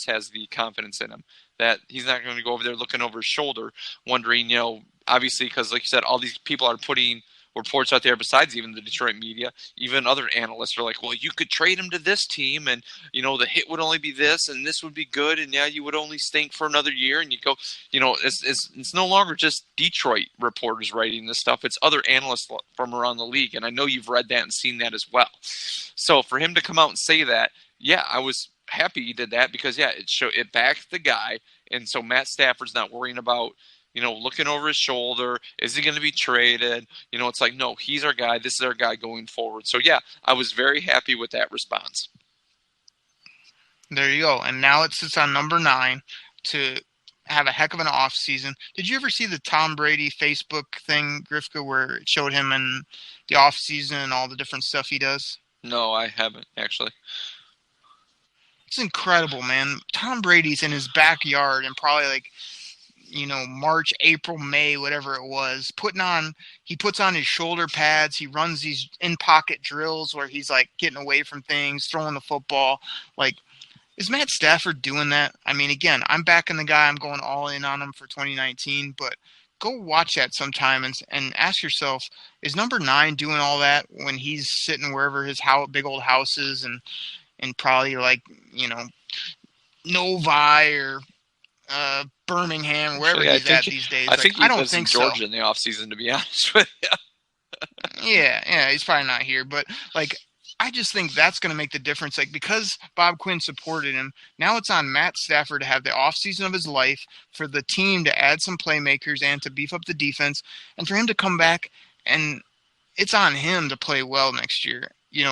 has the confidence in him, that he's not going to go over there looking over his shoulder, wondering, obviously, because like you said, all these people are putting reports out there besides even the Detroit media, even other analysts are like, well, you could trade him to this team and, the hit would only be this and this would be good. And yeah, you would only stink for another year. And you go, it's no longer just Detroit reporters writing this stuff. It's other analysts from around the league. And I know you've read that and seen that as well. So for him to come out and say that, yeah, I was happy he did that because yeah, it backed the guy. And so Matt Stafford's not worrying about, looking over his shoulder. Is he going to be traded? It's like, no, he's our guy. This is our guy going forward. So, yeah, I was very happy with that response. There you go. And now it sits on number 9 to have a heck of an off season. Did you ever see the Tom Brady Facebook thing, Grifka, where it showed him in the off season and all the different stuff he does? No, I haven't, actually. It's incredible, man. Tom Brady's in his backyard and probably March, April, May, whatever it was, he puts on his shoulder pads. He runs these in-pocket drills where he's getting away from things, throwing the football. Is Matt Stafford doing that? Again, I'm backing the guy. I'm going all in on him for 2019, but go watch that sometime and ask yourself, is number 9 doing all that when he's sitting wherever his big old house is and in probably like, Novi or Birmingham, wherever Actually, he's at these days. I think he I don't lives in think so. Georgia in the offseason, to be honest with you. Yeah, he's probably not here, but I just think that's going to make the difference. Because Bob Quinn supported him, now it's on Matt Stafford to have the offseason of his life, for the team to add some playmakers and to beef up the defense, and for him to come back, and it's on him to play well next year,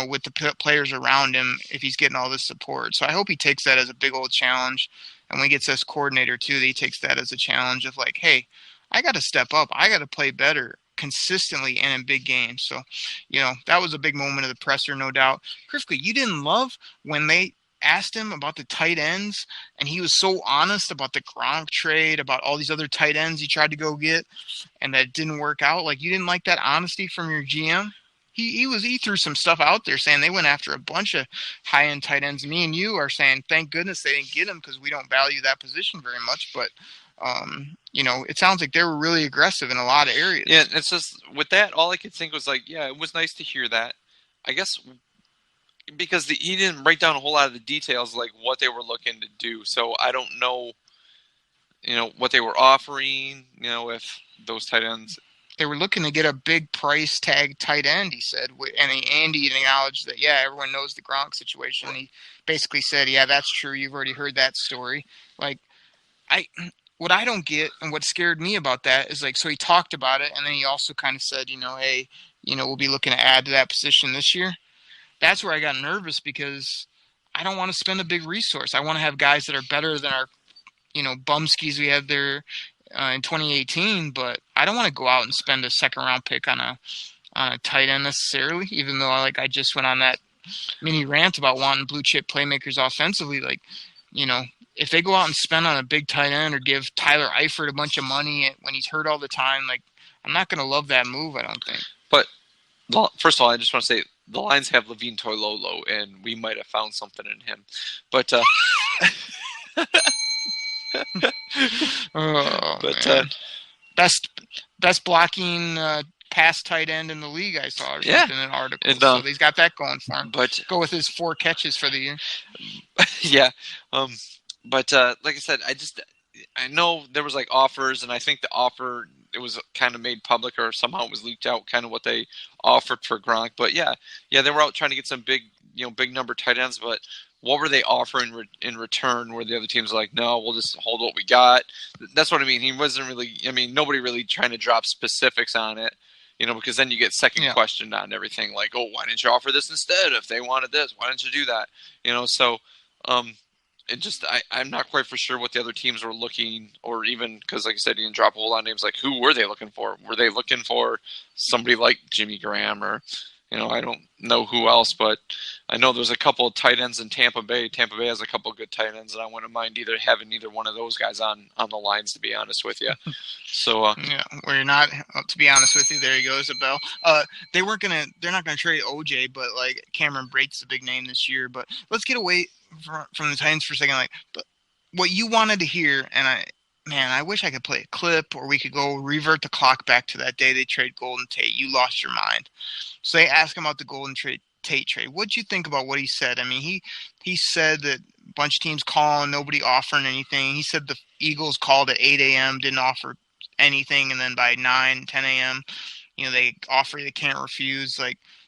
with the players around him if he's getting all this support. So I hope he takes that as a big old challenge, and when he gets this coordinator too, that he takes that as a challenge of hey, I got to step up. I got to play better consistently and in big games. So, that was a big moment of the presser, no doubt. Krifke, you didn't love when they asked him about the tight ends, and he was so honest about the Gronk trade, about all these other tight ends he tried to go get, and that didn't work out. You didn't like that honesty from your GM? He threw some stuff out there saying they went after a bunch of high-end tight ends. Me and you are saying, thank goodness they didn't get them because we don't value that position very much. But, it sounds like they were really aggressive in a lot of areas. Yeah, it's just with that, all I could think was it was nice to hear that. I guess because he didn't break down a whole lot of the details, what they were looking to do. So I don't know, what they were offering, if those tight ends. They were looking to get a big price tag tight end, he said. And Andy acknowledged that, everyone knows the Gronk situation. He basically said, that's true. You've already heard that story. What I don't get and what scared me about that is so he talked about it, and then he also kind of said, hey, we'll be looking to add to that position this year. That's where I got nervous because I don't want to spend a big resource. I want to have guys that are better than our, bumskis we had there in 2018, but I don't want to go out and spend a second-round pick on a tight end necessarily, even though I just went on that mini rant about wanting blue-chip playmakers offensively. If they go out and spend on a big tight end or give Tyler Eifert a bunch of money when he's hurt all the time, I'm not going to love that move, I don't think. But first of all, I just want to say the Lions have Levine Toilolo, and we might have found something in him. But best blocking pass tight end in the league, I saw or something in an article. And, so he's got that going for him. But go with his 4 catches for the year. Yeah. But like I said, I know there was offers, and I think the offer, it was kind of made public or somehow it was leaked out, kind of what they offered for Gronk. But yeah, they were out trying to get some big number tight ends. But what were they offering in return? Where the other teams were no, we'll just hold what we got. That's what I mean. He wasn't really. Nobody really trying to drop specifics on it. Because then you get second questioned on everything. Why didn't you offer this instead? If they wanted this, why didn't you do that? So. It just I'm not quite for sure what the other teams were looking, or even because, like I said, you can drop a whole lot of names. Who were they looking for? Were they looking for somebody like Jimmy Graham, or I don't know who else, but I know there's a couple of tight ends in Tampa Bay. Tampa Bay has a couple of good tight ends, and I wouldn't mind having either one of those guys on the lines, to be honest with you. So we're not. To be honest with you, there you go, Isabel. They're not gonna trade OJ, but Cameron Brate's a big name this year. But let's get away from the Titans for a second. But what you wanted to hear, and I wish I could play a clip, or we could go revert the clock back to that day they trade Golden Tate. You lost your mind. So they asked him about the Golden Tate trade. What'd you think about what he said? He said that a bunch of teams calling, nobody offering anything. He said the Eagles called at 8 a.m., didn't offer anything, and then by 9, 10 a.m., they offer you, they can't refuse.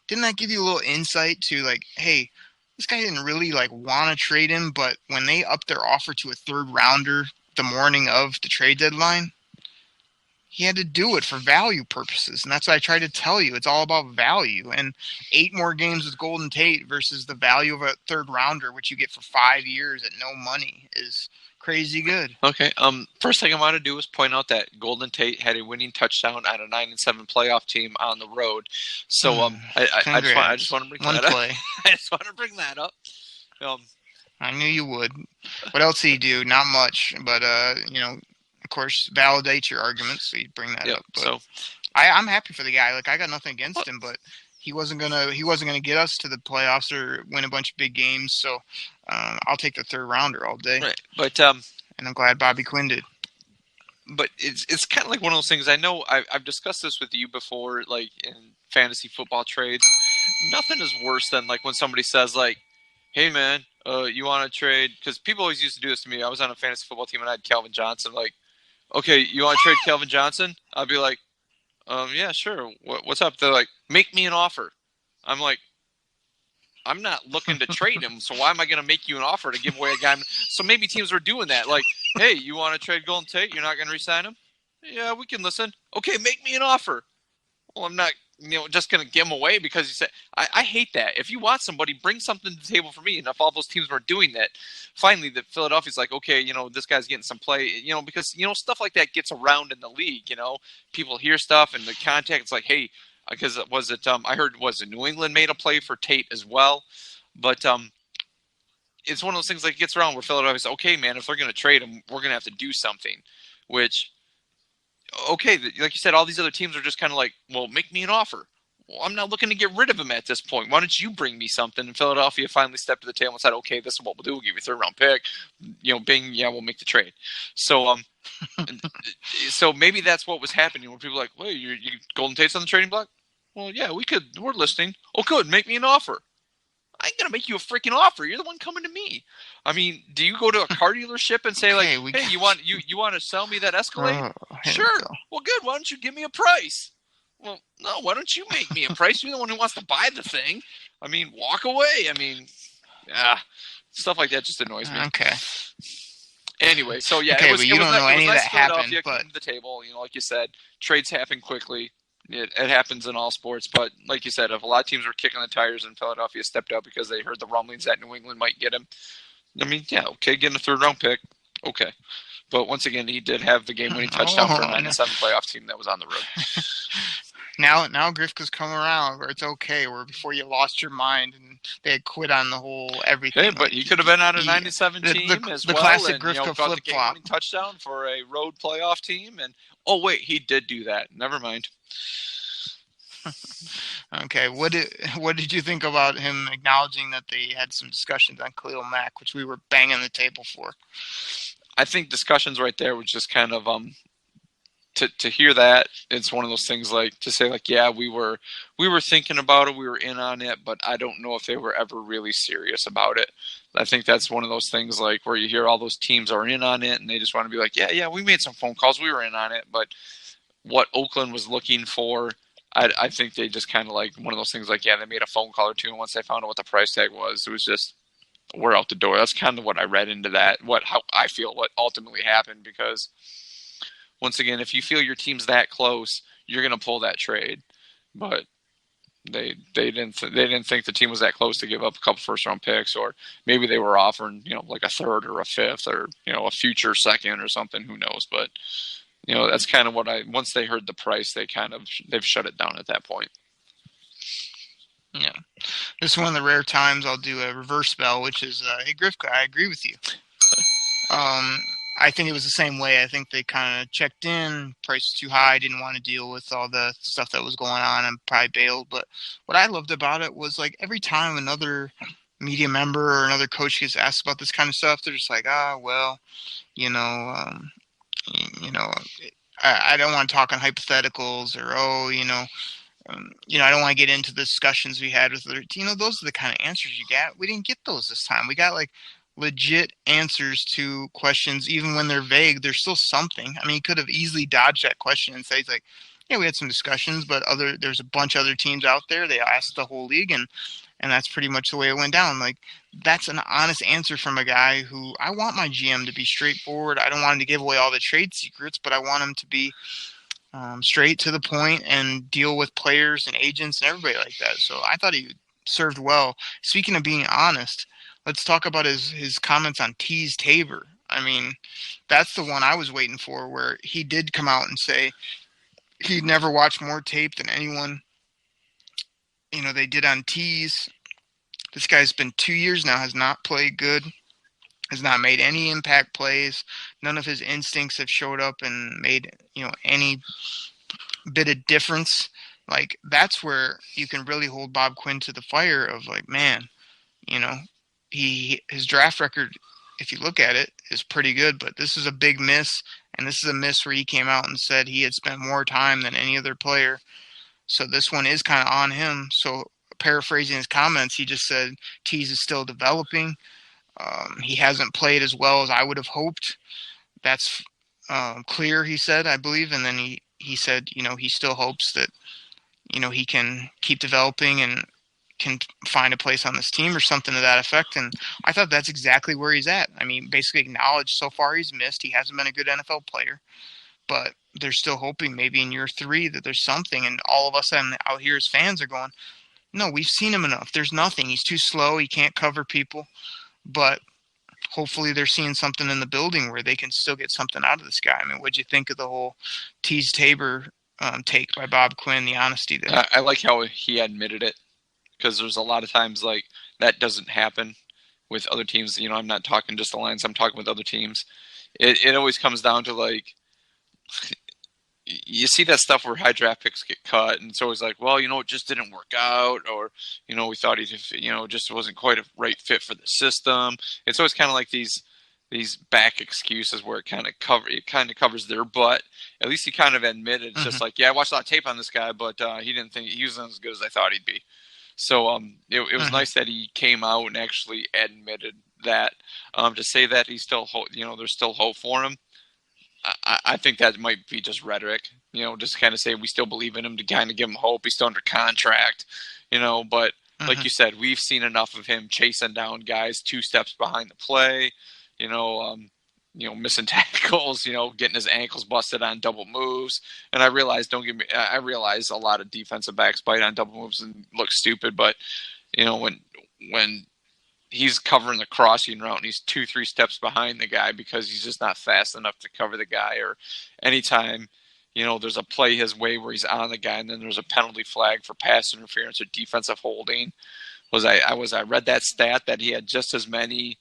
Didn't that give you a little insight to hey, this guy didn't really want to trade him, but when they upped their offer to a third rounder the morning of the trade deadline, he had to do it for value purposes. And that's what I try to tell you. It's all about value. And 8 more games with Golden Tate versus the value of a third rounder, which you get for 5 years at no money, is crazy good. Okay. First thing I want to do is point out that Golden Tate had a winning touchdown on a 9-7 playoff team on the road. So I just want to bring that up. I just want to bring that up. I knew you would. What else did he do? Not much, but of course, validate your arguments. So you bring that up. But so I'm happy for the guy. I got nothing against him, but he wasn't gonna get us to the playoffs or win a bunch of big games. So I'll take the third rounder all day. Right, but and I'm glad Bobby Quinn did. But it's kind of like one of those things. I know I've discussed this with you before, in fantasy football trades. Nothing is worse than when somebody says hey man, you want to trade? Because people always used to do this to me. I was on a fantasy football team and I had Calvin Johnson. Like, okay, you want to trade Calvin Johnson? I'd be like, yeah, sure. What's up? They're like, make me an offer. I'm like, I'm not looking to trade him, so why am I going to make you an offer to give away a guy? So maybe teams were doing that. Like, hey, you want to trade Golden Tate? You're not going to re-sign him? Yeah, we can listen. Okay, make me an offer. Well, I'm not, just going to give him away because you said. I hate that. If you want somebody, bring something to the table for me. And if all those teams were doing that, finally, the Philadelphia's like, okay, this guy's getting some play. Because stuff like that gets around in the league. People hear stuff and the contact. It's like, hey. Because I heard New England made a play for Tate as well, but it's one of those things like gets around where Philadelphia's okay, man. If they're going to trade him, we're going to have to do something. Which, okay, like you said, all these other teams are just kind of like, well, make me an offer. Well, I'm not looking to get rid of him at this point. Why don't you bring me something? And Philadelphia finally stepped to the table and said, okay, this is what we'll do. We'll give you a third-round pick. Bing, yeah, we'll make the trade. So, so maybe that's what was happening when people were like, wait, you Golden Tate's on the trading block? Well, yeah, we're listening. Oh, good, make me an offer. I ain't going to make you a freaking offer. You're the one coming to me. I mean, do you go to a car dealership and say, hey, you want to sell me that Escalade? Sure. Well, good. Why don't you give me a price? Well, no, why don't you make me a price? You're the one who wants to buy the thing. I mean, walk away. I mean, stuff like that just annoys me. Okay. Anyway, so yeah, okay, but you don't know any of that happened. But the table, like you said, trades happen quickly. It happens in all sports, but like you said, if a lot of teams were kicking the tires and Philadelphia stepped up because they heard the rumblings that New England might get him, I mean, yeah, okay, getting a third-round pick, okay. But once again, he did have the game-winning touchdown for a 9-7 playoff team that was on the road. Now Grifka's come around where it's okay, where before you lost your mind and they had quit on the whole everything. Hey, but he could have been on a 97 team as well. The classic and, Grifka got flip-flop. The touchdown for a road playoff team. And oh, wait, he did do that. Never mind. Okay, what did you think about him acknowledging that they had some discussions on Khalil Mack, which we were banging the table for? I think discussions right there was just kind of to hear that. It's one of those things like to say like, yeah, we were thinking about it, we were in on it, but I don't know if they were ever really serious about it. I think that's one of those things like where you hear all those teams are in on it and they just want to be like, yeah, we made some phone calls, we were in on it, but what Oakland was looking for, I think they just kind of like one of those things like, yeah, they made a phone call or two, and once they found out what the price tag was, it was just, we're out the door. That's kind of what I read into that, how I feel what ultimately happened, because once again, if you feel your team's that close, you're going to pull that trade. But they didn't think the team was that close to give up a couple first-round picks, or maybe they were offering, like a third or a fifth or, a future second or something, who knows, but that's kind of what once they heard the price, they've shut it down at that point. Yeah. This is one of the rare times I'll do a reverse spell, which is, hey, Grifka, I agree with you. I think it was the same way. I think they kind of checked in, price was too high, didn't want to deal with all the stuff that was going on, and probably bailed. But what I loved about it was, like, every time another media member or another coach gets asked about this kind of stuff, they're just like, well, I don't want to talk on hypotheticals or, I don't want to get into the discussions we had with those are the kind of answers you get. We didn't get those this time. We got like legit answers to questions, even when they're vague. There's still something. I mean, he could have easily dodged that question and say, like, yeah, we had some discussions, but there's a bunch of other teams out there. They asked the whole league, and that's pretty much the way it went down. Like, that's an honest answer from a guy who I want my GM to be straightforward. I don't want him to give away all the trade secrets, but I want him to be straight to the point and deal with players and agents and everybody like that. So I thought he served well. Speaking of being honest, let's talk about his comments on Tease Tabor. I mean, that's the one I was waiting for, where he did come out and say he'd never watched more tape than anyone they did on Tease. This guy's been 2 years now, has not played good, has not made any impact plays. None of his instincts have showed up and made, any bit of difference. Like, that's where you can really hold Bob Quinn to the fire of, like, man, his draft record, if you look at it, is pretty good, but this is a big miss, and this is a miss where he came out and said he had spent more time than any other player. So this one is kind of on him. So paraphrasing his comments, he just said Tease is still developing. He hasn't played as well as I would have hoped. That's clear, he said, I believe. And then he said, he still hopes that, he can keep developing and can find a place on this team or something to that effect. And I thought that's exactly where he's at. I mean, basically acknowledged so far he's missed. He hasn't been a good NFL player, but they're still hoping maybe in year 3 that there's something. And all of us out here as fans are going, no, we've seen him enough. There's nothing. He's too slow. He can't cover people. But hopefully they're seeing something in the building where they can still get something out of this guy. I mean, what'd you think of the whole Tease Tabor take by Bob Quinn, the honesty there? I like how he admitted it, because there's a lot of times like that doesn't happen with other teams. I'm not talking just the Lions. I'm talking with other teams. It always comes down to like, you see that stuff where high draft picks get cut, and it's always like, well, it just didn't work out, or, we thought he, just wasn't quite a right fit for the system. It's always kind of like these back excuses where it kind of covers their butt. At least he kind of admitted, it's just like, yeah, I watched a lot of tape on this guy, but he didn't think he was as good as I thought he'd be. So it was nice that he came out and actually admitted that. To say that he's still, there's still hope for him. I think that might be just rhetoric, just kind of say we still believe in him, to kind of give him hope. He's still under contract, but like you said, we've seen enough of him chasing down guys 2 steps behind the play, missing tackles, getting his ankles busted on double moves. And I realize a lot of defensive backs bite on double moves and look stupid, but when he's covering the crossing route and he's 2-3 steps behind the guy because he's just not fast enough to cover the guy, or anytime, there's a play his way where he's on the guy and then there's a penalty flag for pass interference or defensive holding. I read that stat that he had just as many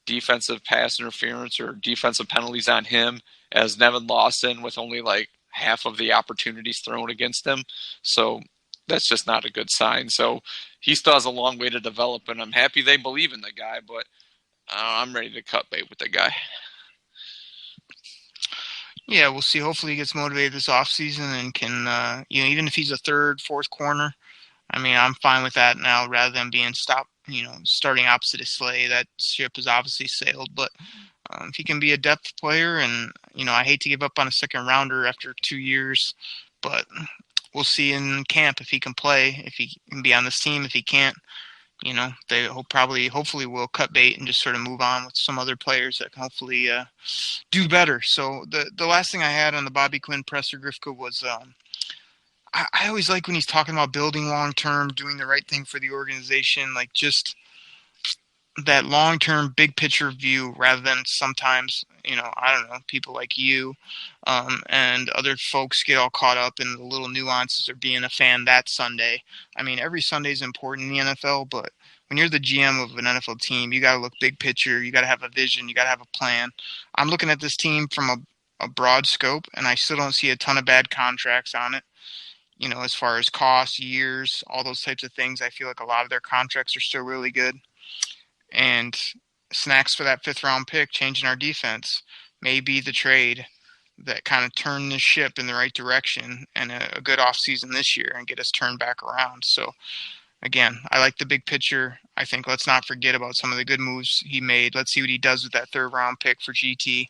defensive pass interference or defensive penalties on him as Nevin Lawson, with only like half of the opportunities thrown against him. So that's just not a good sign. So he still has a long way to develop, and I'm happy they believe in the guy, but I'm ready to cut bait with the guy. Yeah, we'll see. Hopefully he gets motivated this offseason and can, even if he's a 3rd, 4th corner, I mean, I'm fine with that now rather than being starting opposite of Slay. That ship has obviously sailed, but if he can be a depth player, and, I hate to give up on a 2nd rounder after 2 years, but we'll see in camp if he can play, if he can be on this team. If he can't, they hopefully will cut bait and just sort of move on with some other players that can hopefully do better. So the last thing I had on the Bobby Quinn Presser, Grifka, was I always like when he's talking about building long-term, doing the right thing for the organization, like just that long-term big picture view, rather than sometimes, I don't know, people like you and other folks get all caught up in the little nuances of being a fan that Sunday. I mean, every Sunday is important in the NFL, but when you're the GM of an NFL team, you got to look big picture. You got to have a vision. You got to have a plan. I'm looking at this team from a broad scope, and I still don't see a ton of bad contracts on it. As far as costs, years, all those types of things, I feel like a lot of their contracts are still really good. And snacks for that 5th round pick, changing our defense, may be the trade that kind of turned the ship in the right direction, and a good offseason this year and get us turned back around. So, again, I like the big picture. I think let's not forget about some of the good moves he made. Let's see what he does with that 3rd round pick for GT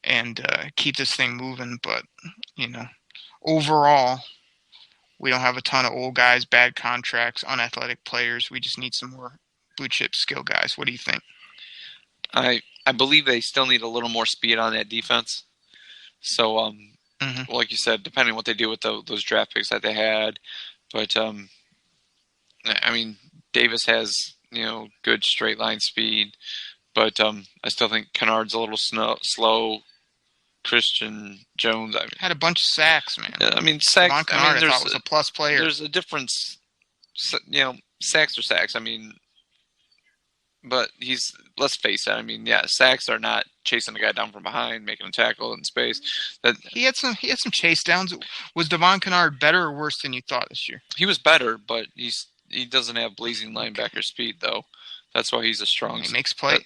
and keep this thing moving. But, overall, we don't have a ton of old guys, bad contracts, unathletic players. We just need some more blue chip skill guys. What do you think? I believe they still need a little more speed on that defense. So, like you said, depending on what they do with those draft picks that they had. But, I mean, Davis has, good straight line speed. But I still think Kennard's a little slow. Christian Jones had a bunch of sacks, man. I mean, sacks. I thought was a plus player. There's a difference. Sacks are sacks. I mean, but let's face it. I mean, yeah, sacks are not chasing the guy down from behind, making a tackle in space. He had some chase downs. Was Devon Kennard better or worse than you thought this year? He was better, but he doesn't have blazing linebacker speed though. That's why he's a strong. He makes plays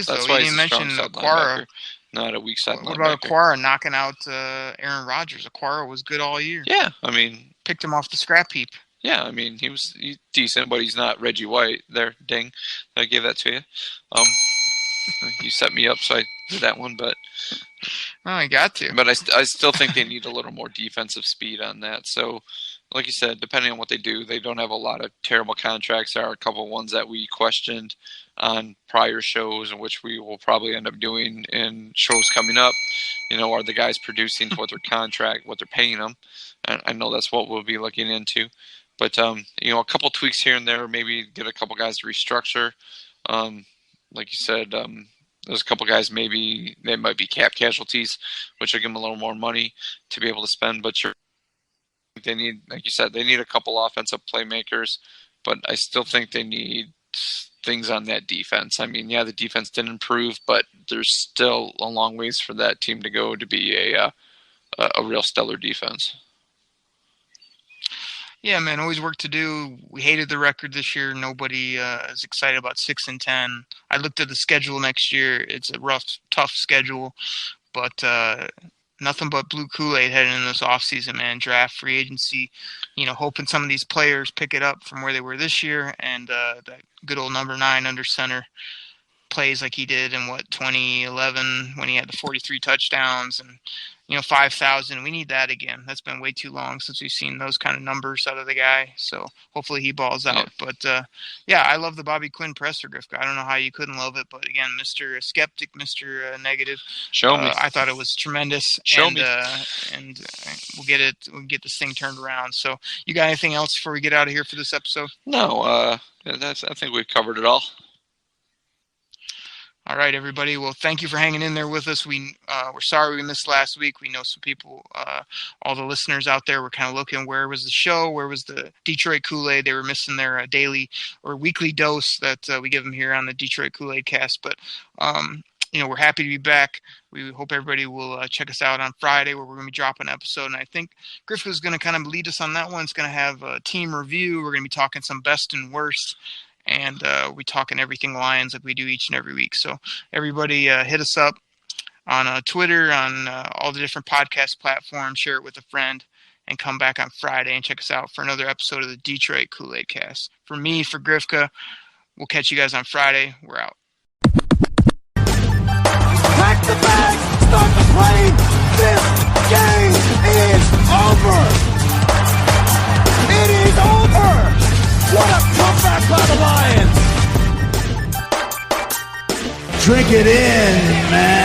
though. That's You didn't mention Aquara. Not a weak side. What about Aquara knocking out Aaron Rodgers? Aquara was good all year. Yeah, I mean, picked him off the scrap heap. Yeah, I mean, he's decent, but he's not Reggie White. There, ding. I gave that to you. You set me up, so I did that one, but... Oh, I got to. But I still think they need a little more defensive speed on that. So, like you said, depending on what they do, they don't have a lot of terrible contracts. There are a couple ones that we questioned on prior shows, in which we will probably end up doing in shows coming up. Are the guys producing to what their contract, what they're paying them? And I know that's what we'll be looking into. But, a couple tweaks here and there, maybe get a couple guys to restructure. Like you said, there's a couple guys, maybe they might be cap casualties, which will give them a little more money to be able to spend. But they need, like you said, they need a couple offensive playmakers. But I still think they need things on that defense. I mean, yeah, the defense didn't improve, but there's still a long ways for that team to go to be a real stellar defense. Yeah, man, always work to do. We hated the record this year. Nobody is excited about 6-10. I looked at the schedule next year. It's a rough, tough schedule, but nothing but blue Kool-Aid heading in this offseason, man. Draft, free agency, hoping some of these players pick it up from where they were this year, and that good old number 9 under center plays like he did in 2011 when he had the 43 touchdowns and 5,000. We need that again. That's been way too long since we've seen those kind of numbers out of the guy. So hopefully he balls out. Yeah. But I love the Bobby Quinn Presser, Grifka. I don't know how you couldn't love it, but again, Mr. Skeptic, Mr. Negative. Show me. I thought it was tremendous. Show me. And we'll get this thing turned around. So you got anything else before we get out of here for this episode? No. I think we've covered it all. All right, everybody. Well, thank you for hanging in there with us. We're sorry we missed last week. We know some people, all the listeners out there were kind of looking, where was the show? Where was the Detroit Kool-Aid? They were missing their daily or weekly dose that we give them here on the Detroit Kool-Aid cast. But, we're happy to be back. We hope everybody will check us out on Friday, where we're going to be dropping an episode. And I think Griff is going to kind of lead us on that one. It's going to have a team review. We're going to be talking some best and worst. And we're talking everything Lions like we do each and every week. So everybody hit us up on Twitter, on all the different podcast platforms, share it with a friend, and come back on Friday and check us out for another episode of the Detroit Kool-Aid Cast. For me, for Grifka, we'll catch you guys on Friday. We're out. Pack the bag, start the plane. This game is over. It is over. What a comeback by the Lions! Drink it in, man.